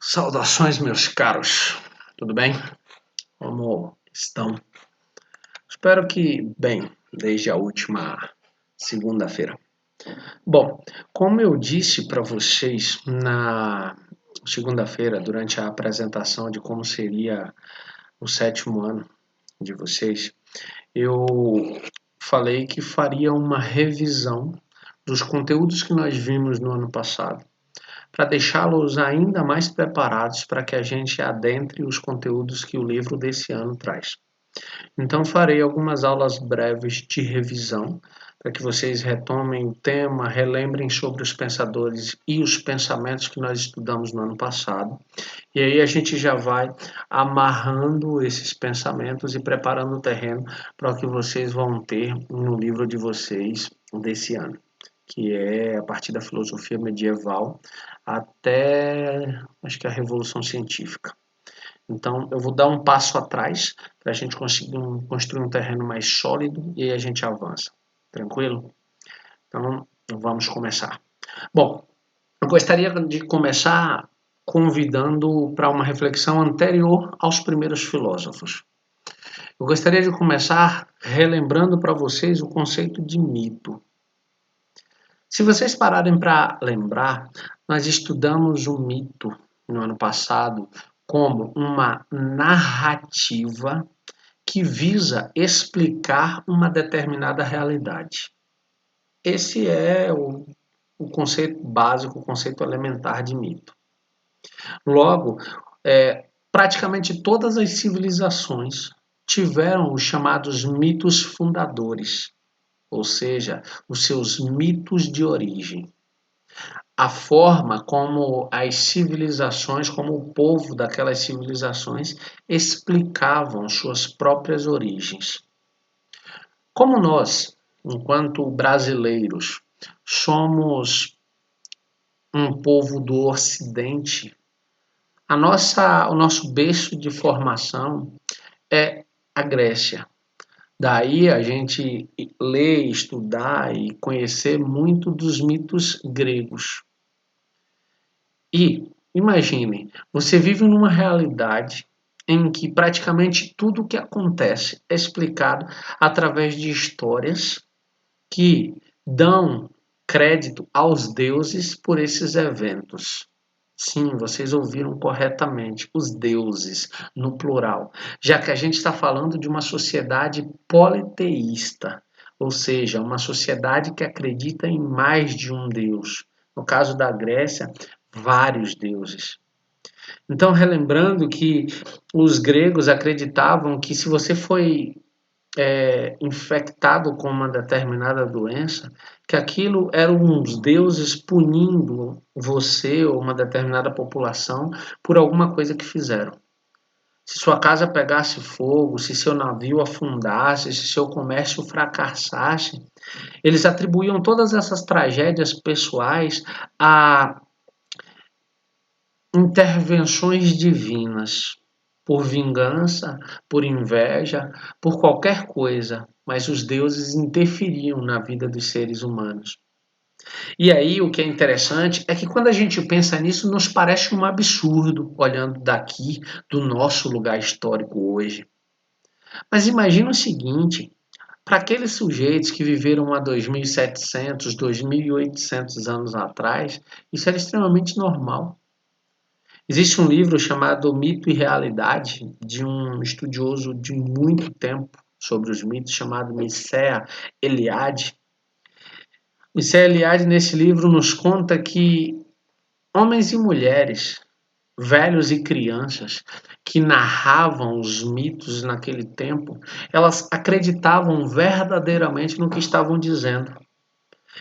Saudações, meus caros. Tudo bem? Como estão? Espero que bem, desde a última segunda-feira. Bom, como eu disse para vocês na segunda-feira, durante a apresentação de como seria o sétimo ano de vocês, eu falei que faria uma revisão dos conteúdos que nós vimos no ano passado, para deixá-los ainda mais preparados para que a gente adentre os conteúdos que o livro desse ano traz. Então, farei algumas aulas breves de revisão, para que vocês retomem o tema, relembrem sobre os pensadores e os pensamentos que nós estudamos no ano passado. E aí a gente já vai amarrando esses pensamentos e preparando o terreno para o que vocês vão ter no livro de vocês desse ano, que é a partir da filosofia medieval até, acho que a Revolução Científica. Então, eu vou dar um passo atrás para a gente conseguir construir um terreno mais sólido e aí a gente avança. Tranquilo? Então, vamos começar. Bom, eu gostaria de começar convidando para uma reflexão anterior aos primeiros filósofos. Eu gostaria de começar relembrando para vocês o conceito de mito. Se vocês pararem para lembrar, nós estudamos o mito no ano passado como uma narrativa que visa explicar uma determinada realidade. Esse é o conceito básico, o conceito elementar de mito. Logo, praticamente todas as civilizações tiveram os chamados mitos fundadores, ou seja, os seus mitos de origem. A forma como as civilizações, como o povo daquelas civilizações explicavam suas próprias origens. Como nós, enquanto brasileiros, somos um povo do Ocidente, o nosso berço de formação é a Grécia. Daí a gente ler, estudar e conhecer muito dos mitos gregos. E imagine, você vive numa realidade em que praticamente tudo o que acontece é explicado através de histórias que dão crédito aos deuses por esses eventos. Sim, vocês ouviram corretamente, os deuses, no plural, já que a gente está falando de uma sociedade politeísta, ou seja, uma sociedade que acredita em mais de um deus. No caso da Grécia, vários deuses. Então, relembrando que os gregos acreditavam que se você foi infectado com uma determinada doença, que aquilo eram uns deuses punindo você ou uma determinada população por alguma coisa que fizeram. Se sua casa pegasse fogo, se seu navio afundasse, se seu comércio fracassasse, eles atribuíam todas essas tragédias pessoais a intervenções divinas, por vingança, por inveja, por qualquer coisa, mas os deuses interferiam na vida dos seres humanos. E aí o que é interessante é que quando a gente pensa nisso, nos parece um absurdo, olhando daqui do nosso lugar histórico hoje. Mas imagina o seguinte, para aqueles sujeitos que viveram há 2.700, 2.800 anos atrás, isso era extremamente normal. Existe um livro chamado Mito e Realidade, de um estudioso de muito tempo sobre os mitos, chamado Mircea Eliade. Mircea Eliade, nesse livro, nos conta que homens e mulheres, velhos e crianças, que narravam os mitos naquele tempo, elas acreditavam verdadeiramente no que estavam dizendo.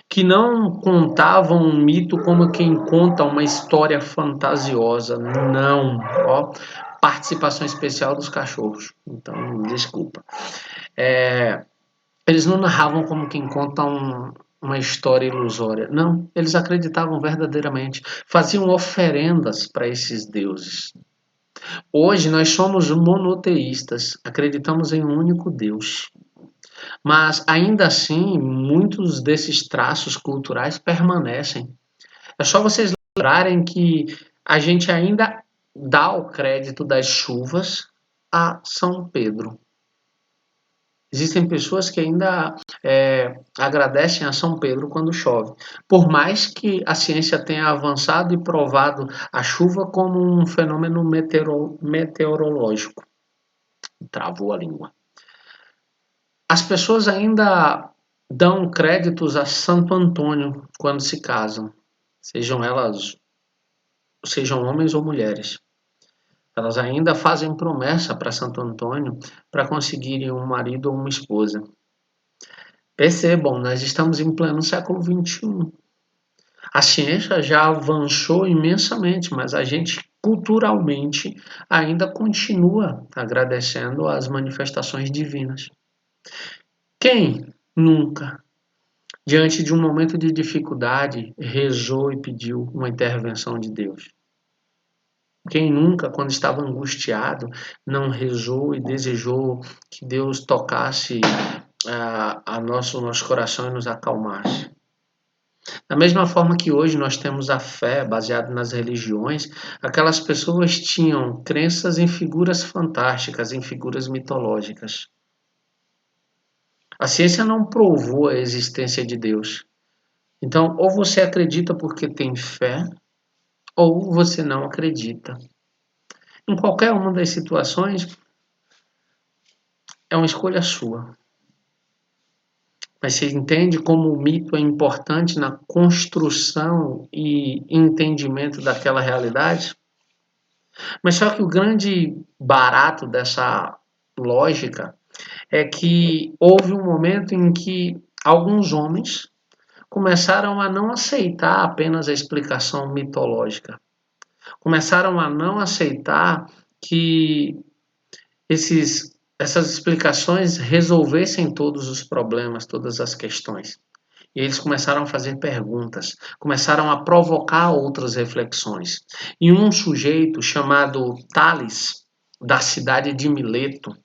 Que não contavam um mito como quem conta uma história fantasiosa, não. Ó, participação especial dos cachorros, então desculpa. Eles não narravam como quem conta uma história ilusória, não, eles acreditavam verdadeiramente, faziam oferendas para esses deuses. Hoje nós somos monoteístas, acreditamos em um único Deus. Mas, ainda assim, muitos desses traços culturais permanecem. É só vocês lembrarem que a gente ainda dá o crédito das chuvas a São Pedro. Existem pessoas que ainda agradecem a São Pedro quando chove. Por mais que a ciência tenha avançado e provado a chuva como um fenômeno meteorológico. Travou a língua. As pessoas ainda dão créditos a Santo Antônio quando se casam, sejam homens ou mulheres. Elas ainda fazem promessa para Santo Antônio para conseguirem um marido ou uma esposa. Percebam, nós estamos em pleno século XXI. A ciência já avançou imensamente, mas a gente culturalmente ainda continua agradecendo às manifestações divinas. Quem nunca, diante de um momento de dificuldade, rezou e pediu uma intervenção de Deus? Quem nunca, quando estava angustiado, não rezou e desejou que Deus tocasse nosso coração e nos acalmasse? Da mesma forma que hoje nós temos a fé baseada nas religiões, aquelas pessoas tinham crenças em figuras fantásticas, em figuras mitológicas. A ciência não provou a existência de Deus. Então, ou você acredita porque tem fé, ou você não acredita. Em qualquer uma das situações, é uma escolha sua. Mas você entende como o mito é importante na construção e entendimento daquela realidade? Mas só que o grande barato dessa lógica é que houve um momento em que alguns homens começaram a não aceitar apenas a explicação mitológica. Começaram a não aceitar que essas explicações resolvessem todos os problemas, todas as questões. E eles começaram a fazer perguntas, começaram a provocar outras reflexões. E um sujeito chamado Tales, da cidade de Mileto,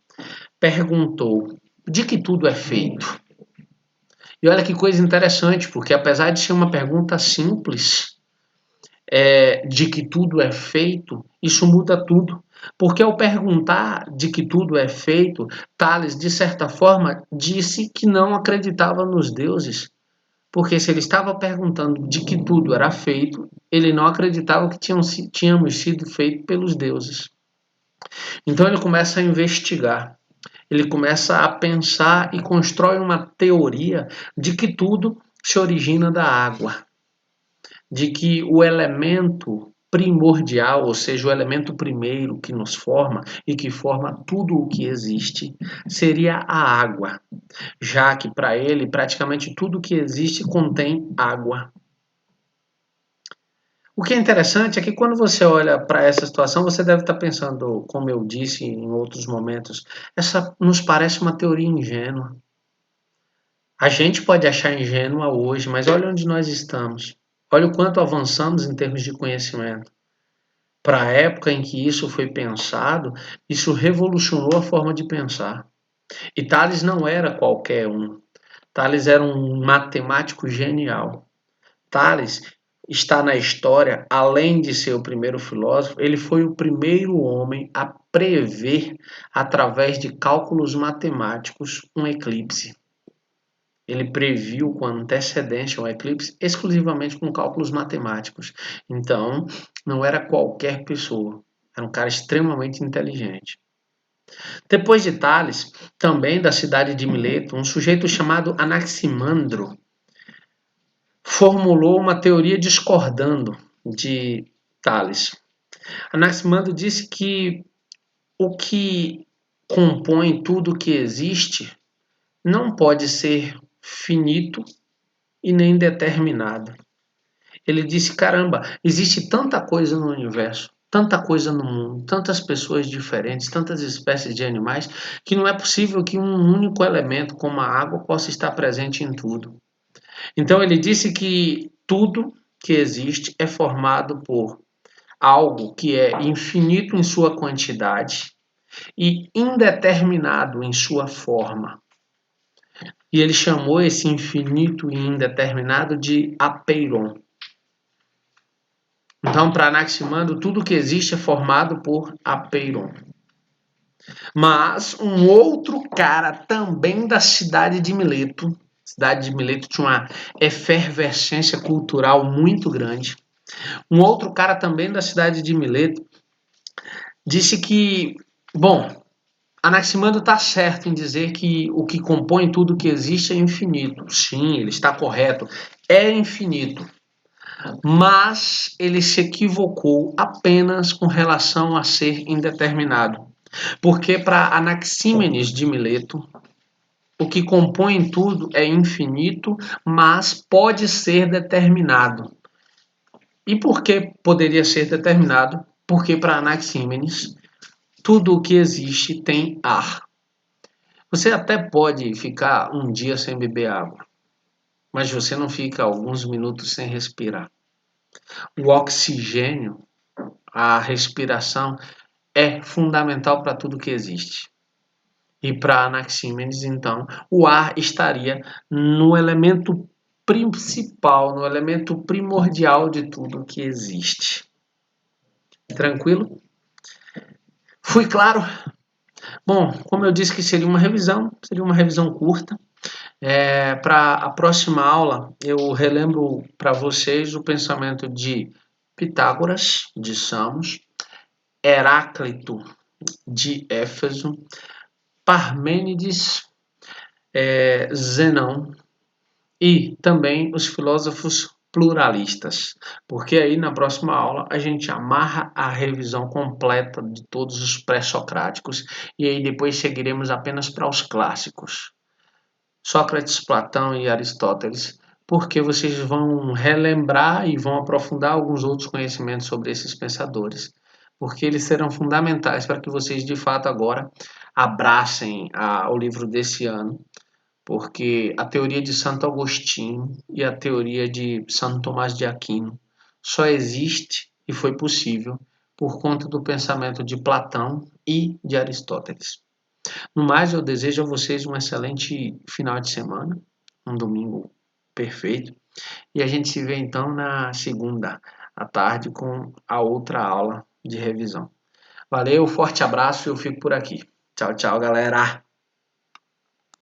perguntou: de que tudo é feito? E olha que coisa interessante, porque apesar de ser uma pergunta simples, de que tudo é feito, isso muda tudo. Porque ao perguntar de que tudo é feito, Tales, de certa forma, disse que não acreditava nos deuses. Porque se ele estava perguntando de que tudo era feito, ele não acreditava que tínhamos sido feitos pelos deuses. Então ele começa a investigar, ele começa a pensar e constrói uma teoria de que tudo se origina da água, de que o elemento primordial, ou seja, o elemento primeiro que nos forma e que forma tudo o que existe, seria a água, já que para ele praticamente tudo que existe contém água. O que é interessante é que quando você olha para essa situação, você deve estar pensando, como eu disse em outros momentos, essa nos parece uma teoria ingênua. A gente pode achar ingênua hoje, mas olha onde nós estamos. Olha o quanto avançamos em termos de conhecimento. Para a época em que isso foi pensado, isso revolucionou a forma de pensar. E Tales não era qualquer um. Tales era um matemático genial. Tales está na história, além de ser o primeiro filósofo, ele foi o primeiro homem a prever, através de cálculos matemáticos, um eclipse. Ele previu com antecedência um eclipse exclusivamente com cálculos matemáticos. Então, não era qualquer pessoa. Era um cara extremamente inteligente. Depois de Tales, também da cidade de Mileto, um sujeito chamado Anaximandro formulou uma teoria discordando de Tales. Anaximandro disse que o que compõe tudo o que existe não pode ser finito e nem determinado. Ele disse, caramba, existe tanta coisa no universo, tanta coisa no mundo, tantas pessoas diferentes, tantas espécies de animais, que não é possível que um único elemento como a água possa estar presente em tudo. Então ele disse que tudo que existe é formado por algo que é infinito em sua quantidade e indeterminado em sua forma. E ele chamou esse infinito e indeterminado de apeiron. Então, para Anaximandro, tudo que existe é formado por apeiron. Mas um outro cara também da cidade de Mileto, a cidade de Mileto tinha uma efervescência cultural muito grande. Um outro cara também da cidade de Mileto disse que, bom, Anaximandro está certo em dizer que o que compõe tudo que existe é infinito. Sim, ele está correto, é infinito. Mas ele se equivocou apenas com relação a ser indeterminado. Porque para Anaxímenes de Mileto, o que compõe tudo é infinito, mas pode ser determinado. E por que poderia ser determinado? Porque para Anaxímenes, tudo o que existe tem ar. Você até pode ficar um dia sem beber água, mas você não fica alguns minutos sem respirar. O oxigênio, a respiração, é fundamental para tudo que existe. E para Anaxímenes, então, o ar estaria no elemento principal, no elemento primordial de tudo que existe. Tranquilo? Fui claro? Bom, como eu disse que seria uma revisão curta. Para a próxima aula, eu relembro para vocês o pensamento de Pitágoras, de Samos, Heráclito, de Éfeso, Parmênides, Zenão e também os filósofos pluralistas, porque aí na próxima aula a gente amarra a revisão completa de todos os pré-socráticos e aí depois seguiremos apenas para os clássicos. Sócrates, Platão e Aristóteles, porque vocês vão relembrar e vão aprofundar alguns outros conhecimentos sobre esses pensadores, porque eles serão fundamentais para que vocês de fato agora abracem o livro desse ano, porque a teoria de Santo Agostinho e a teoria de Santo Tomás de Aquino só existe e foi possível por conta do pensamento de Platão e de Aristóteles. No mais, eu desejo a vocês um excelente final de semana, um domingo perfeito. E a gente se vê então na segunda à tarde com a outra aula de revisão. Valeu, forte abraço e eu fico por aqui. Tchau, tchau, galera!